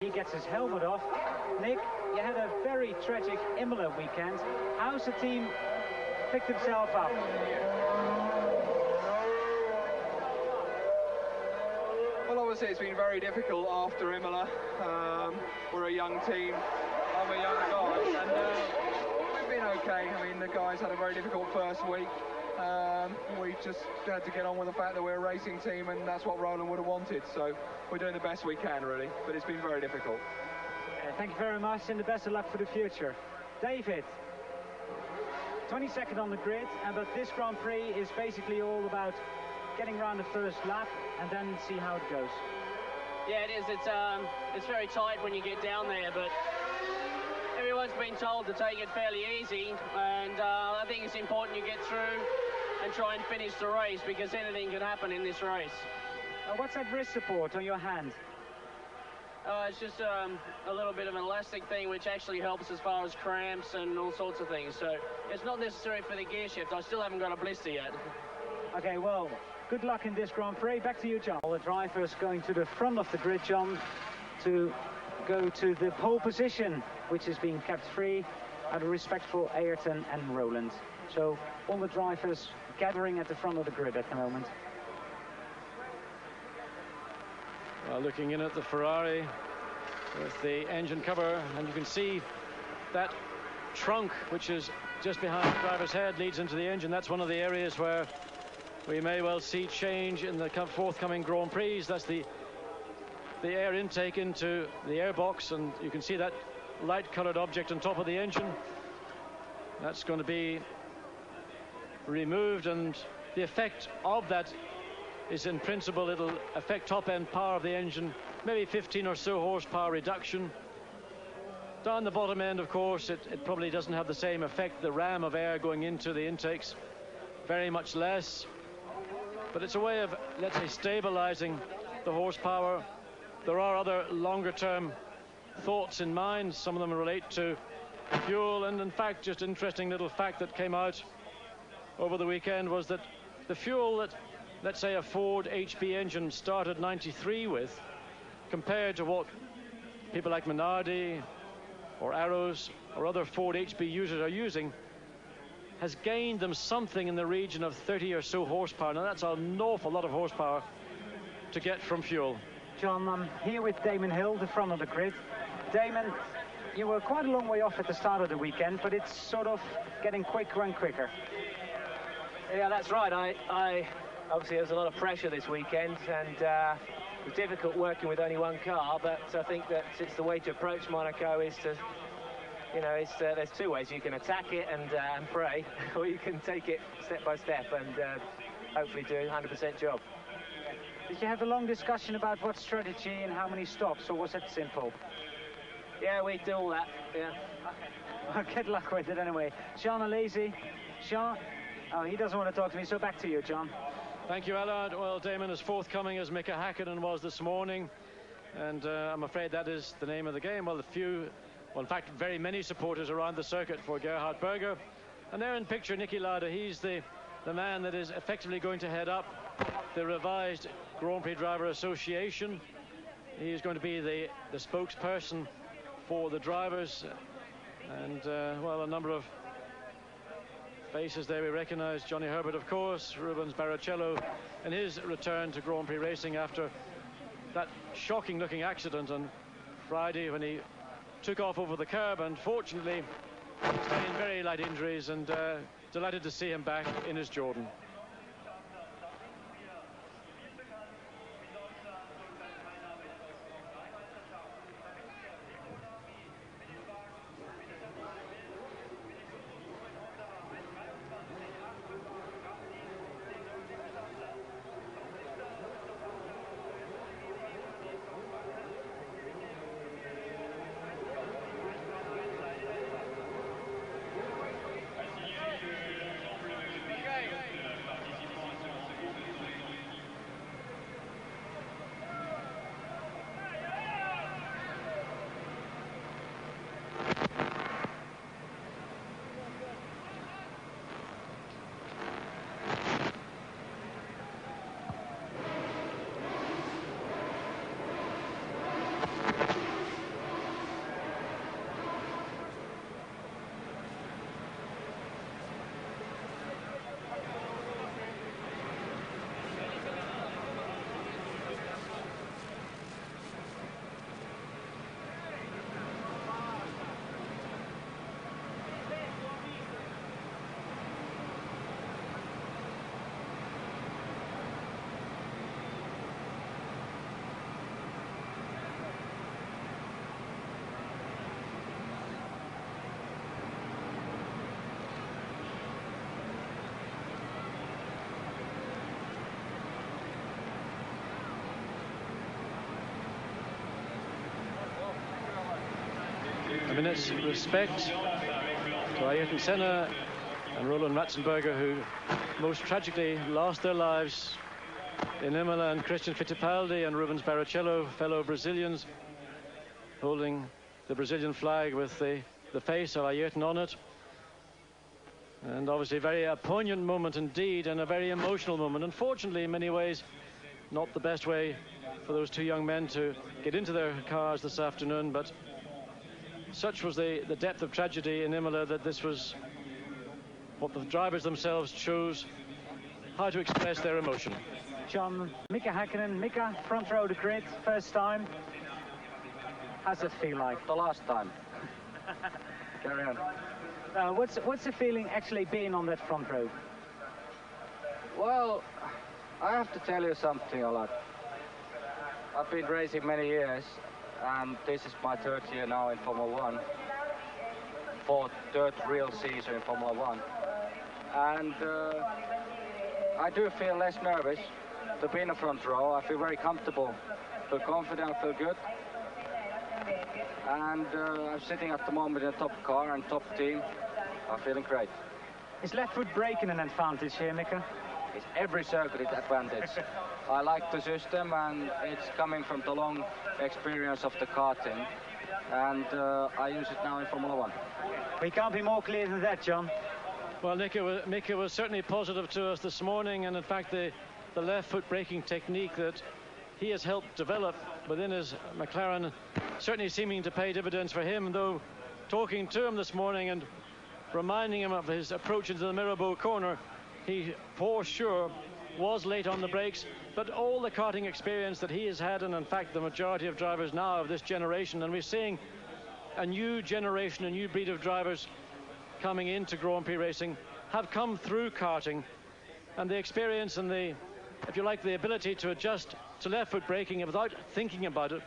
He gets his helmet off. Nick, you had a very tragic Imola weekend. How's the team picked himself up? Well, obviously it's been very difficult after Imola. We're a young team. I'm a young guy, and we've been okay. I mean, the guys had a very difficult first week. We just had to get on with the fact that we're a racing team, and that's what Roland would have wanted. So we're doing the best we can, really, but it's been very difficult. Thank you very much, and the best of luck for the future. David, 22nd on the grid, but this Grand Prix is basically all about getting around the first lap and then see how it goes. Yeah, it is. It's very tight when you get down there, but everyone's been told to take it fairly easy, and I think it's important you get through and try and finish the race, because anything can happen in this race. What's that wrist support on your hand? It's just a little bit of an elastic thing, which actually helps as far as cramps and all sorts of things. So it's not necessary for the gear shift. I still haven't got a blister yet. Okay, well, good luck in this Grand Prix. Back to you, John. All the drivers going to the front of the grid, John, to go to the pole position, which is being kept free out of respect for Ayrton and Roland. So all the drivers gathering at the front of the grid at the moment. Well, looking in at the Ferrari with the engine cover, and you can see that trunk, which is just behind the driver's head, leads into the engine. That's one of the areas where we may well see change in the forthcoming Grand Prix. That's the air intake into the airbox, and you can see that light colored object on top of the engine. That's going to be removed, and the effect of that is, in principle, it'll affect top end power of the engine, maybe 15 or so horsepower reduction. Down the bottom end, of course, it probably doesn't have the same effect. The ram of air going into the intakes, very much less, but it's a way of, let's say, stabilizing the horsepower. There are other longer term thoughts in mind. Some of them relate to fuel, and in fact, just interesting little fact that came out over the weekend was that the fuel that, let's say, a Ford HB engine started 93 with, compared to what people like Minardi or Arrows or other Ford HB users are using, has gained them something in the region of 30 or so horsepower. Now that's an awful lot of horsepower to get from fuel. John, I'm here with Damon Hill, the front of the grid. Damon, you were quite a long way off at the start of the weekend, but it's sort of getting quicker and quicker. Yeah, that's right. I obviously there was a lot of pressure this weekend, and it was difficult working with only one car, but I think that it's the way to approach Monaco is to, you know, there's two ways. You can attack it and pray, or you can take it step by step and hopefully do a 100% job. Did you have a long discussion about what strategy and how many stops, or was it simple? Yeah, we do all that, yeah. Okay. Well, good luck with it anyway. Sean Alesi. Sean? Oh, he doesn't want to talk to me, so back to you, John. Thank you, Allard. Well, Damon is forthcoming as Mika Häkkinen was this morning, and I'm afraid that is the name of the game. Well, in fact, very many supporters around the circuit for Gerhard Berger. And there in picture, Niki Lauda. He's the man that is effectively going to head up the revised Grand Prix Driver Association. He's going to be the spokesperson for the drivers, and well, a number of faces there we recognize. Johnny Herbert, of course, Rubens Barrichello in his return to Grand Prix racing after that shocking looking accident on Friday when he took off over the curb, and fortunately sustained very light injuries, and delighted to see him back in his Jordan. a minute's respect to Ayrton Senna and Roland Ratzenberger, who most tragically lost their lives in Imola, and Christian Fittipaldi and Rubens Barrichello, fellow Brazilians, holding the Brazilian flag with the face of Ayrton on it. And obviously a very poignant moment indeed, and a very emotional moment. Unfortunately, in many ways, not the best way for those two young men to get into their cars this afternoon, but such was the depth of tragedy in Imola that this was what the drivers themselves chose, how to express their emotion. John, Mika Häkkinen. Mika, front row to grid, first time. How's it feel like? The last time. Carry on. What's the feeling actually being on that front row? Well, I have to tell you something a lot. I've been racing many years, and this is my third year now in Formula One. Third real season in Formula One. And I do feel less nervous to be in the front row. I feel very comfortable, feel confident, feel good. And I'm sitting at the moment in the top car and top team. I'm feeling great. Is left foot braking an advantage here, Mika? It's every circuit advantage. I like the system, and it's coming from the long experience of the karting. And I use it now in Formula One. We can't be more clear than that, John. Well, Mika was certainly positive to us this morning, and in fact the left foot braking technique that he has helped develop within his McLaren certainly seeming to pay dividends for him, though talking to him this morning and reminding him of his approach into the Mirabeau corner, he for sure was late on the brakes, but all the karting experience that he has had, and in fact the majority of drivers now of this generation, and we're seeing a new generation, a new breed of drivers coming into Grand Prix racing, have come through karting, and the experience and the, if you like, the ability to adjust to left foot braking without thinking about it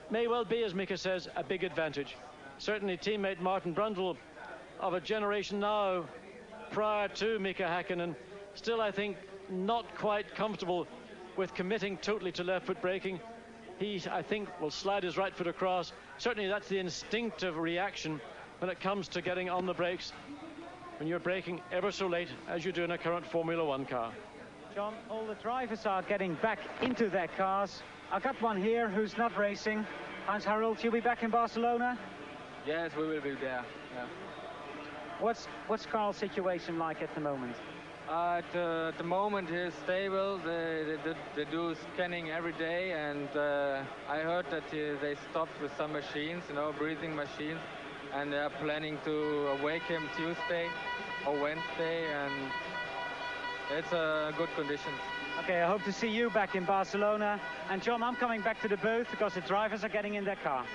may well be, as Mika says, a big advantage. Certainly teammate Martin Brundle, of a generation now prior to Mika Häkkinen, still I think not quite comfortable with committing totally to left foot braking. He, I think, will slide his right foot across. Certainly that's the instinctive reaction when it comes to getting on the brakes when you're braking ever so late, as you do in a current Formula One car. John, all the drivers are getting back into their cars. I've got one here who's not racing. Hans Harold, you'll be back in Barcelona? Yes, we will be there. Yeah. What's Carl's situation like at the moment? At the moment he's stable. They do scanning every day, and I heard that they stopped with some machines, breathing machines, and they are planning to wake him Tuesday or Wednesday, and it's a good condition. Okay, I hope to see you back in Barcelona. And John, I'm coming back to the booth because the drivers are getting in their car.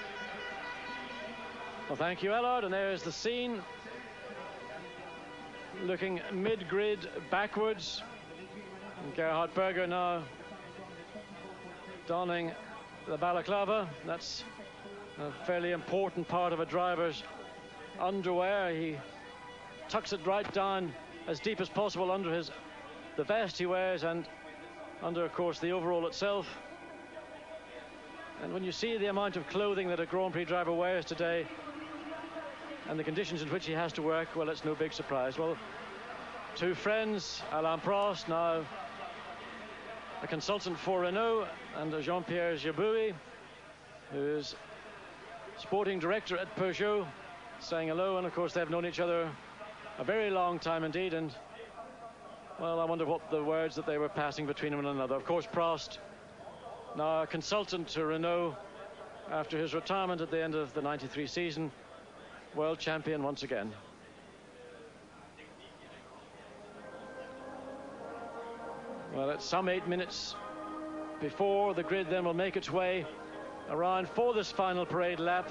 Well, thank you, Ellard, and there's the scene. Looking mid-grid backwards. And Gerhard Berger now donning the balaclava. That's a fairly important part of a driver's underwear. He tucks it right down as deep as possible under the vest he wears, and under, of course, the overall itself. And when you see the amount of clothing that a Grand Prix driver wears today and the conditions in which he has to work, well, it's no big surprise. Well, two friends, Alain Prost, now a consultant for Renault, and Jean-Pierre Jabouille, who is sporting director at Peugeot, saying hello. And of course they've known each other a very long time indeed, and well, I wonder what the words that they were passing between one another. Of course, Prost, now a consultant to Renault after his retirement at the end of the 93 season, world champion once again. Well, it's some 8 minutes before the grid then will make its way around for this final parade lap.